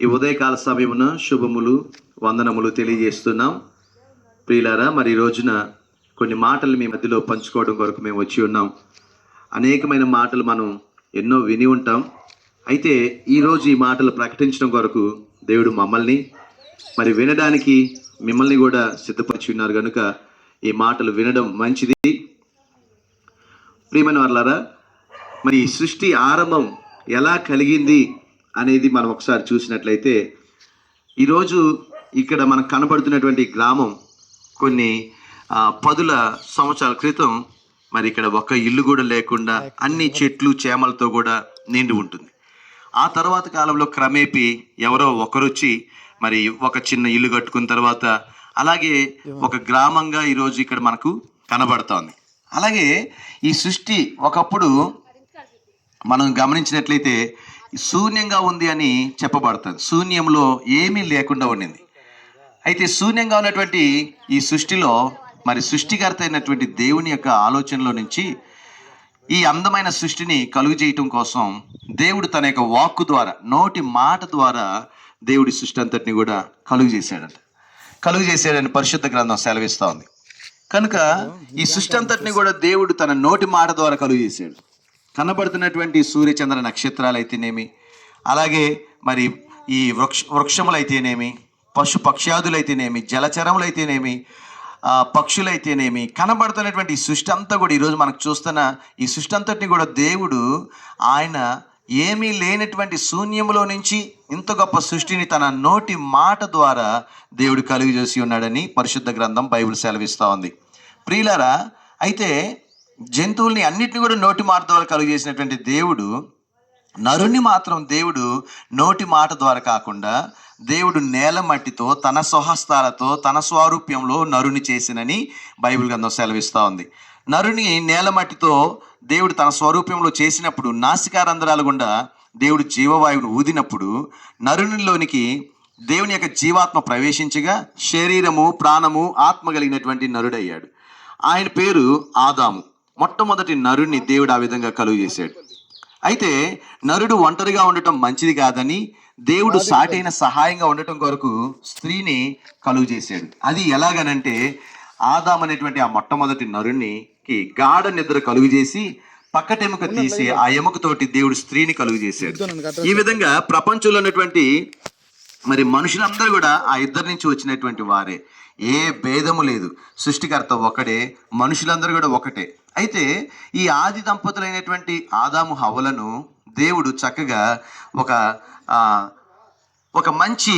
ఈ ఉదయకాల సమయమున శుభములు వందనములు తెలియజేస్తున్నాం. ప్రియులారా, మరి ఈ రోజున కొన్ని మాటలు మీ మధ్యలో పంచుకోవడం కొరకు మేము వచ్చి ఉన్నాం. అనేకమైన మాటలు మనం ఎన్నో విని ఉంటాం. అయితే ఈరోజు ఈ మాటలు ప్రకటించడం కొరకు దేవుడు మమ్మల్ని మరి వినడానికి మిమ్మల్ని కూడా సిద్ధపరిచి ఉన్నారు కనుక ఈ మాటలు వినడం మంచిది. ప్రియమైన వారలారా, మరి సృష్టి ఆరంభం ఎలా కలిగింది అనేది మనం ఒకసారి చూసినట్లయితే, ఈరోజు ఇక్కడ మనకు కనబడుతున్నటువంటి గ్రామం కొన్ని పదుల సంవత్సరాల క్రితం మరి ఇక్కడ ఒక ఇల్లు కూడా లేకుండా అన్ని చెట్లు చేమలతో కూడా నిండి ఉంటుంది. ఆ తర్వాత కాలంలో క్రమేపీ ఎవరో ఒకరొచ్చి మరి ఒక చిన్న ఇల్లు కట్టుకున్న తర్వాత అలాగే ఒక గ్రామంగా ఈరోజు ఇక్కడ మనకు కనబడుతోంది. అలాగే ఈ సృష్టి ఒకప్పుడు మనం గమనించినట్లయితే శూన్యంగా ఉంది అని చెప్పబడుతుంది. శూన్యంలో ఏమీ లేకుండా ఉండింది. అయితే శూన్యంగా ఉన్నటువంటి ఈ సృష్టిలో మరి సృష్టికర్త అయినటువంటి దేవుని యొక్క ఆలోచనలో నుంచి ఈ అందమైన సృష్టిని కలుగు చేయటం కోసం దేవుడు తన యొక్క వాక్కు ద్వారా, నోటి మాట ద్వారా దేవుడి సృష్టి అంతటిని కూడా కలుగు చేశాడని పరిశుద్ధ గ్రంథం సెలవిస్తూ ఉంది. కనుక ఈ సృష్టి అంతటిని కూడా దేవుడు తన నోటి మాట ద్వారా కలుగు చేశాడు. కనబడుతున్నటువంటి సూర్యచంద్ర నక్షత్రాలు అయితేనేమి, అలాగే మరి ఈ వృక్షములైతేనేమి, పశు పక్ష్యాదులైతేనేమి, జలచరములైతేనేమి, పక్షులైతేనేమి, కనబడుతున్నటువంటి ఈ సృష్టి అంతా కూడా ఈరోజు మనకు చూస్తున్న ఈ సృష్టి అంతటిని కూడా దేవుడు ఆయన ఏమీ లేనటువంటి శూన్యములో నుంచి ఇంత గొప్ప సృష్టిని తన నోటి మాట ద్వారా దేవుడు కలుగు చేసి ఉన్నాడని పరిశుద్ధ గ్రంథం బైబిల్ సెలవిస్తూ ఉంది. ప్రియులారా, అయితే జంతువుల్ని అన్నిటిని కూడా నోటి మాట ద్వారా కలుగు చేసినటువంటి దేవుడు నరుణ్ణి మాత్రం దేవుడు నోటి మాట ద్వారా కాకుండా దేవుడు నేల మట్టితో తన స్వహస్తాలతో తన స్వారూప్యంలో నరుని చేసినని బైబిల్ గ్రంథం సెలవిస్తూ ఉంది. నరుని నేల మట్టితో దేవుడు తన స్వరూప్యంలో చేసినప్పుడు నాసికారంధ్రాల గుండా దేవుడు జీవవాయువును ఊదినప్పుడు నరునిలోనికి దేవుని యొక్క జీవాత్మ ప్రవేశించగా శరీరము, ప్రాణము, ఆత్మ కలిగినటువంటి నరుడయ్యాడు. ఆయన పేరు ఆదాము. మొట్టమొదటి నరుణ్ణి దేవుడు ఆ విధంగా కలుగు చేశాడు. అయితే నరుడు ఒంటరిగా ఉండటం మంచిది కాదని దేవుడు సాటైన సహాయంగా ఉండటం కొరకు స్త్రీని కలుగు చేశాడు. అది ఎలాగనంటే, ఆదాము అనేటువంటి ఆ మొట్టమొదటి నరునికి గాఢ నిద్ర కలుగు చేసి పక్కటెముక తీసి ఆ ఎముకతోటి దేవుడు స్త్రీని కలుగు చేశాడు. ఈ విధంగా ప్రపంచంలో ఉన్నటువంటి మరి మనుషులందరూ కూడా ఆ ఇద్దరి నుంచి వచ్చినటువంటి వారే. ఏ భేదము లేదు. సృష్టికర్త ఒకటే, మనుషులందరూ కూడా ఒకటే. అయితే ఈ ఆది దంపతులైనటువంటి ఆదాము హవ్వలను దేవుడు చక్కగా ఒక మంచి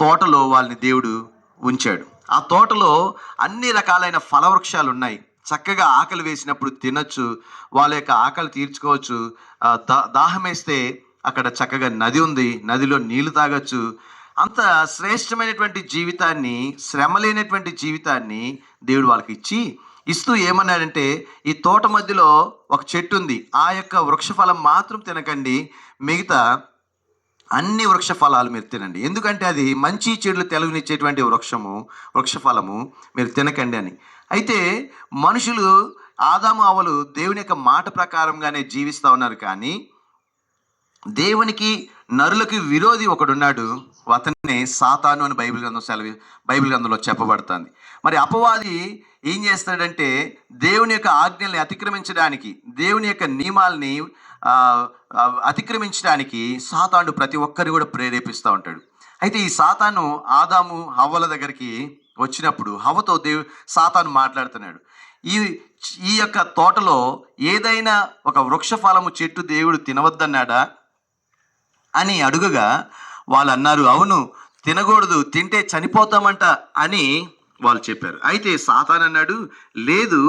తోటలో వాళ్ళని దేవుడు ఉంచాడు. ఆ తోటలో అన్ని రకాలైన ఫలవృక్షాలు ఉన్నాయి. చక్కగా ఆకలి వేసినప్పుడు తినచ్చు, వాళ్ళ యొక్క ఆకలి తీర్చుకోవచ్చు. దాహం వేస్తే అక్కడ చక్కగా నది ఉంది, నదిలో నీళ్లు తాగొచ్చు. అంత శ్రేష్టమైనటువంటి జీవితాన్ని, శ్రమ లేనటువంటి జీవితాన్ని దేవుడు వాళ్ళకి ఇస్తూ ఏమన్నాడంటే, ఈ తోట మధ్యలో ఒక చెట్టు ఉంది, ఆ యొక్క వృక్ష ఫలం మాత్రం తినకండి, మిగతా అన్ని వృక్ష ఫలాలు మీరు తినండి, ఎందుకంటే అది మంచి చెడులు తెలుగునిచ్చేటువంటి వృక్ష ఫలము మీరు తినకండి అని. అయితే మనుషులు ఆదాము అవ్వలు దేవుని యొక్క మాట ప్రకారంగానే జీవిస్తూ ఉన్నారు. కానీ దేవునికి నరులకి విరోధి ఒకడున్నాడు, అతన్నే సాతాను అని బైబిల్ గ్రంథంలో చెప్పబడుతుంది. మరి అపవాది ఏం చేస్తాడంటే, దేవుని యొక్క ఆజ్ఞల్ని అతిక్రమించడానికి, దేవుని యొక్క నియమాల్ని అతిక్రమించడానికి సాతాను ప్రతి ఒక్కరిని కూడా ప్రేరేపిస్తూ ఉంటాడు. అయితే ఈ సాతాను ఆదాము హవ్వల దగ్గరికి వచ్చినప్పుడు హవ్వతో సాతాను మాట్లాడుతున్నాడు. ఈ యొక్క తోటలో ఏదైనా ఒక వృక్ష ఫలము చెట్టు దేవుడు తినవద్దన్నాడా అని అడుగగా వాళ్ళు అన్నారు, అవును తినకూడదు, తింటే చనిపోతామంట అని వాళ్ళు చెప్పారు. అయితే సాతాను అన్నాడు, లేదు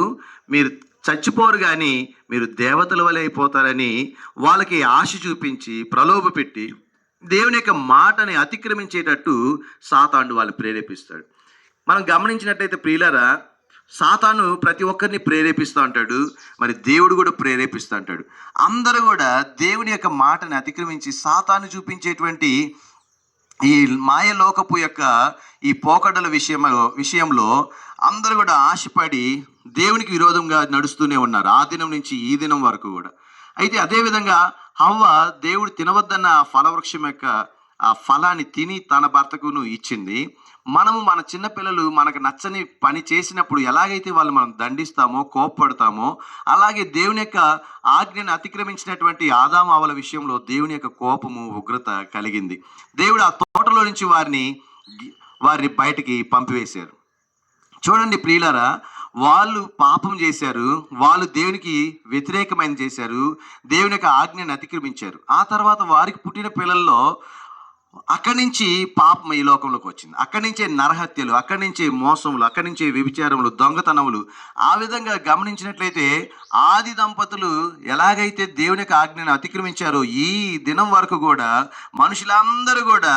మీరు చచ్చిపోరు కానీ మీరు దేవతల వలె అయిపోతారని వాళ్ళకి ఆశ చూపించి ప్రలోభ పెట్టి దేవుని యొక్క మాటని అతిక్రమించేటట్టు సాతాను వాళ్ళు ప్రేరేపిస్తాడు. మనం గమనించినట్టయితే ప్రియులారా, సాతాను ప్రతి ఒక్కరిని ప్రేరేపిస్తూ ఉంటాడు, మరి దేవుడు కూడా ప్రేరేపిస్తూ ఉంటాడు. అందరూ కూడా దేవుని యొక్క మాటని అతిక్రమించి సాతాను చూపించేటువంటి ఈ మాయలోకపు యొక్క ఈ పోకడల విషయంలో అందరూ కూడా ఆశపడి దేవునికి విరోధంగా నడుస్తూనే ఉన్నారు, ఆ దినం నుంచి ఈ దినం వరకు కూడా. అయితే అదేవిధంగా హవ్వ దేవుడు తినవద్దన్న ఆ ఫలవృక్షం యొక్క ఆ ఫలాన్ని తిని తన భర్తకును ఇచ్చింది. మనము మన చిన్నపిల్లలు మనకు నచ్చని పని చేసినప్పుడు ఎలాగైతే వాళ్ళు మనం దండిస్తామో, కోప్పడతామో, అలాగే దేవుని యొక్క ఆజ్ఞను అతిక్రమించినటువంటి ఆదాము అవ్వల విషయంలో దేవుని యొక్క కోపము, ఉగ్రత కలిగింది. దేవుడు ఆ తోటలో నుంచి వారిని బయటికి పంపివేశారు. చూడండి ప్రియులారా, వాళ్ళు పాపం చేశారు, వాళ్ళు దేవునికి వ్యతిరేకమైన చేశారు, దేవుని యొక్క ఆజ్ఞను అతిక్రమించారు. ఆ తర్వాత వారికి పుట్టిన పిల్లల్లో అక్కడి నుంచి పాపం ఈ లోకంలోకి వచ్చింది. అక్కడి నుంచే నరహత్యలు, అక్కడి నుంచే మోసములు, అక్కడి నుంచే వ్యభిచారములు, దొంగతనములు. ఆ విధంగా గమనించినట్లయితే ఆది దంపతులు ఎలాగైతే దేవుని యొక్క ఆజ్ఞను అతిక్రమించారో ఈ దినం వరకు కూడా మనుషులందరూ కూడా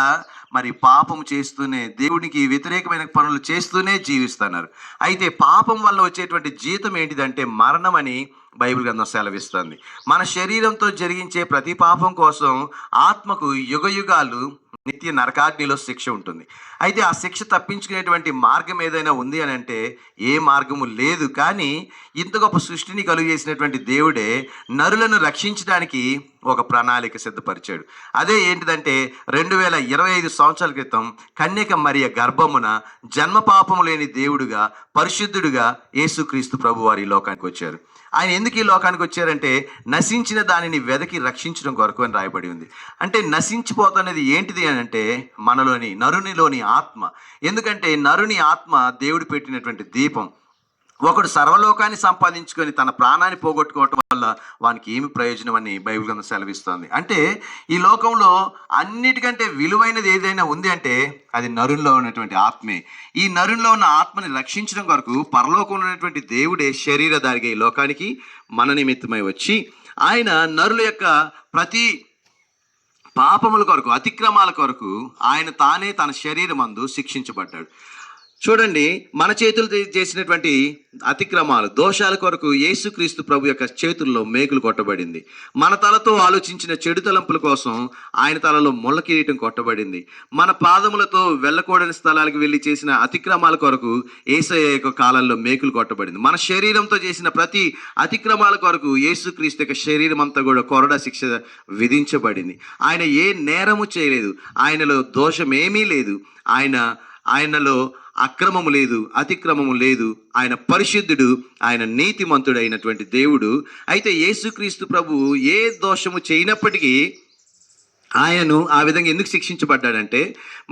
మరి పాపం చేస్తూనే, దేవునికి వ్యతిరేకమైన పనులు చేస్తూనే జీవిస్తున్నారు. అయితే పాపం వల్ల వచ్చేటువంటి జీతం ఏంటిదంటే మరణం అని బైబిల్ గ్రంథం సెలవిస్తుంది. మన శరీరంతో జరిగించే ప్రతి పాపం కోసం ఆత్మకు యుగయుగాలు నిత్య నరకాగ్నిలో శిక్ష ఉంటుంది. అయితే ఆ శిక్ష తప్పించుకునేటువంటి మార్గం ఏదైనా ఉంది అని అంటే ఏ మార్గము లేదు. కానీ ఇంత గొప్ప సృష్టిని కలుగు చేసినటువంటి దేవుడే నరులను రక్షించడానికి ఒక ప్రణాళిక సిద్ధపరిచాడు. అదే ఏంటిదంటే 2025 సంవత్సరాల క్రితం కన్యక మరియ గర్భమున జన్మ పాపము లేని దేవుడుగా, పరిశుద్ధుడుగా యేసుక్రీస్తు ప్రభు వారి లోకానికి వచ్చారు. ఆయన ఎందుకు ఈ లోకానికి వచ్చారంటే నశించిన దానిని వెదకి రక్షించడం కొరకు అని రాయబడి ఉంది. అంటే నశించిపోతున్నది ఏంటిది అని అంటే నరునిలోని ఆత్మ. ఎందుకంటే నరుని ఆత్మ దేవుడు పెట్టినటువంటి దీపం. ఒకడు సర్వలోకాన్ని సంపాదించుకొని తన ప్రాణాన్ని పోగొట్టుకోవటం వల్ల వానికి ఏమి ప్రయోజనం అని బైబిల్ గ్రంథం సెలవిస్తోంది. అంటే ఈ లోకంలో అన్నిటికంటే విలువైనది ఏదైనా ఉంది అంటే అది నరునిలో ఉన్నటువంటి ఆత్మే. ఈ నరునిలో ఉన్న ఆత్మని రక్షించడం కొరకు పరలోకంలో ఉన్నటువంటి దేవుడే శరీరధారిగా ఈ లోకానికి మన నిమిత్తమై వచ్చి ఆయన నరుల యొక్క ప్రతి పాపముల కొరకు, అతిక్రమాల కొరకు ఆయన తానే తన శరీరమందు శిక్షించబడ్డాడు. చూడండి, మన చేతులు చేసినటువంటి అతిక్రమాలు, దోషాల కొరకు యేసుక్రీస్తు ప్రభు యొక్క చేతుల్లో మేకులు కొట్టబడింది. మన తలతో ఆలోచించిన చెడు తలంపుల కోసం ఆయన తలలో ముళ్ళ కిరీటం కొట్టబడింది. మన పాదములతో వెళ్ళకూడని స్థలాలకు వెళ్ళి చేసిన అతిక్రమాల కొరకు యేసయ్య యొక్క కాలంలో మేకులు కొట్టబడింది. మన శరీరంతో చేసిన ప్రతి అతిక్రమాల కొరకు యేసుక్రీస్తు యొక్క శరీరం అంతా కూడా కొరడా శిక్ష విధించబడింది. ఆయన ఏ నేరము చేయలేదు, ఆయనలో దోషం ఏమీ లేదు, ఆయనలో అక్రమము లేదు, అతిక్రమము లేదు, ఆయన పరిశుద్ధుడు, ఆయన నీతిమంతుడు అయినటువంటి దేవుడు. అయితే యేసుక్రీస్తు ప్రభువు ఏ దోషము చేయనప్పటికీ ఆయనను ఆ విధంగా ఎందుకు శిక్షించబడ్డాడంటే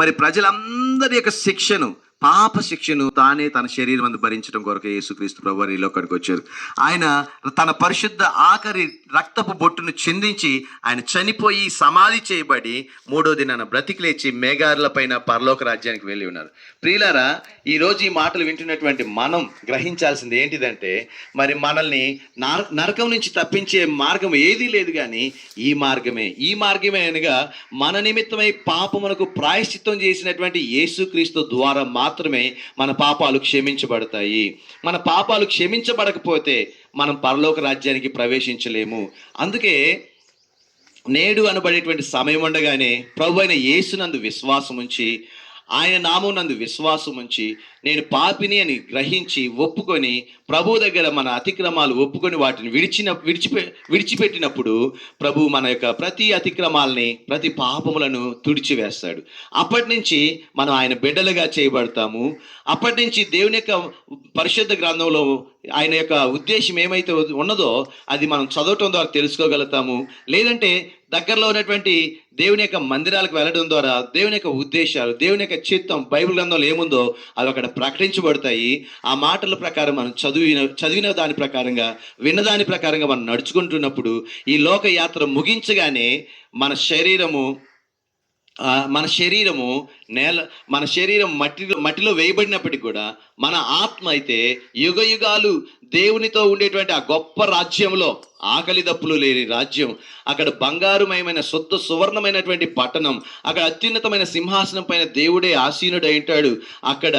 మరి ప్రజలందరి యొక్క శిక్షను, పాప శిక్షను తానే తన శరీరం అందు భరించడం కొరకు యేసుక్రీస్తు ప్రభువు ఈ లోకానికి వచ్చారు. ఆయన తన పరిశుద్ధ ఆఖరి రక్తపు బొట్టును చిందించి ఆయన చనిపోయి సమాధి చేయబడి 3వ దినాన బ్రతికి లేచి మేఘారుల పైన పరలోక రాజ్యానికి వెళ్ళి ఉన్నారు. ప్రియులారా, ఈరోజు ఈ మాటలు వింటున్నటువంటి మనం గ్రహించాల్సింది ఏంటిదంటే మరి మనల్ని నరకం నుంచి తప్పించే మార్గం ఏదీ లేదు, కానీ ఈ మార్గమే అనగా మన నిమిత్తమై పాపమునకు ప్రాయశ్చిత్తం చేసినటువంటి యేసుక్రీస్తు ద్వారా మాత్రమే మన పాపాలు క్షమించబడతాయి. మన పాపాలు క్షమించబడకపోతే మనం పరలోక రాజ్యానికి ప్రవేశించలేము. అందుకే నేడు అనబడేటువంటి సమయం ఉండగానే ప్రభు అయిన యేసునందు విశ్వాసం ఉంచి, ఆయన నామం నందు విశ్వాసం ఉంచి నేను పాపిని అని గ్రహించి ఒప్పుకొని ప్రభు దగ్గర మన అతిక్రమాలు ఒప్పుకొని వాటిని విడిచిపెట్టినప్పుడు ప్రభు మన యొక్క ప్రతి అతిక్రమాలని, ప్రతి పాపములను తుడిచివేస్తాడు. అప్పటి నుంచి మనం ఆయన బిడ్డలుగా చేయబడతాము. అప్పటి నుంచి దేవుని యొక్క పరిశుద్ధ గ్రంథంలో ఆయన యొక్క ఉద్దేశం ఏమైతే ఉన్నదో అది మనం చదవటం ద్వారా తెలుసుకోగలుగుతాము. లేదంటే దగ్గరలో ఉన్నటువంటి దేవుని యొక్క మందిరాలకు వెళ్ళడం ద్వారా దేవుని యొక్క ఉద్దేశాలు, దేవుని యొక్క చిత్తం బైబిల్ గ్రంథంలో ఏముందో అవి అక్కడ ప్రకటించబడతాయి. ఆ మాటల ప్రకారం మనం చదివిన దాని ప్రకారంగా, విన్నదాని ప్రకారంగా మనం నడుచుకుంటున్నప్పుడు ఈ లోక యాత్ర ముగించగానే మన శరీరం మట్టిలో వేయబడినప్పటికీ కూడా మన ఆత్మ అయితే యుగయుగాలు దేవునితో ఉండేటువంటి ఆ గొప్ప రాజ్యంలో, ఆకలి దప్పులు లేని రాజ్యం, అక్కడ బంగారుమయమైన శుద్ధ సువర్ణమైనటువంటి పట్టణం, అక్కడ అత్యున్నతమైన సింహాసనం పైన దేవుడే ఆసీనుడై ఉంటాడు. అక్కడ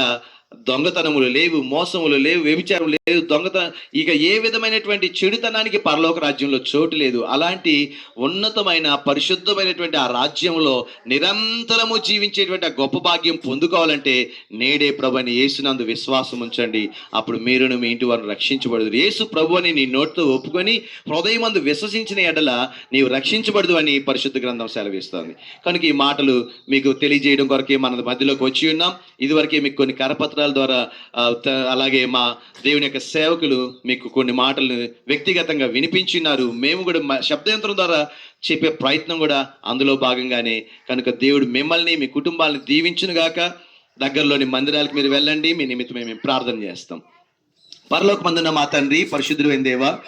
దొంగతనములు లేవు, మోసములు లేవు, వ్యభిచారం లేదు, దొంగతనం, ఇక ఏ విధమైనటువంటి చెడుతనానికి పరలోక రాజ్యంలో చోటు లేదు. అలాంటి ఉన్నతమైన పరిశుద్ధమైనటువంటి ఆ రాజ్యంలో నిరంతరము జీవించేటువంటి ఆ గొప్ప భాగ్యం పొందుకోవాలంటే నేడే ప్రభుని యేసునందు విశ్వాసం ఉంచండి. అప్పుడు మీరును మీ ఇంటి వారిని రక్షించబడదు. యేసు ప్రభు అని నీ నోటితో ఒప్పుకొని హృదయమందు విశ్వసించిన ఎడల నీవు రక్షించబడదు అని పరిశుద్ధ గ్రంథం సెలవిస్తుంది. కనుక ఈ మాటలు మీకు తెలియజేయడం కొరకే మన మధ్యలోకి వచ్చి ఉన్నాం. ఇదివరకే మీకు కొన్ని కరపత్రాల ద్వారా అలాగే మా దేవుని యొక్క సేవకులు మీకు కొన్ని మాటలు వ్యక్తిగతంగా వినిపించినారు. మేము కూడా శబ్దయంత్రం ద్వారా చెప్పే ప్రయత్నం కూడా అందులో భాగంగానే. కనుక దేవుడు మిమ్మల్ని మీ కుటుంబాలను దీవించును గాక. దగ్గరలోని మందిరాలకు మీరు వెళ్ళండి. మీ నిమిత్తమే మేము ప్రార్థన చేస్తాం. పరలోకమందున్న మా తండ్రి, పరిశుద్ధుడైన దేవా,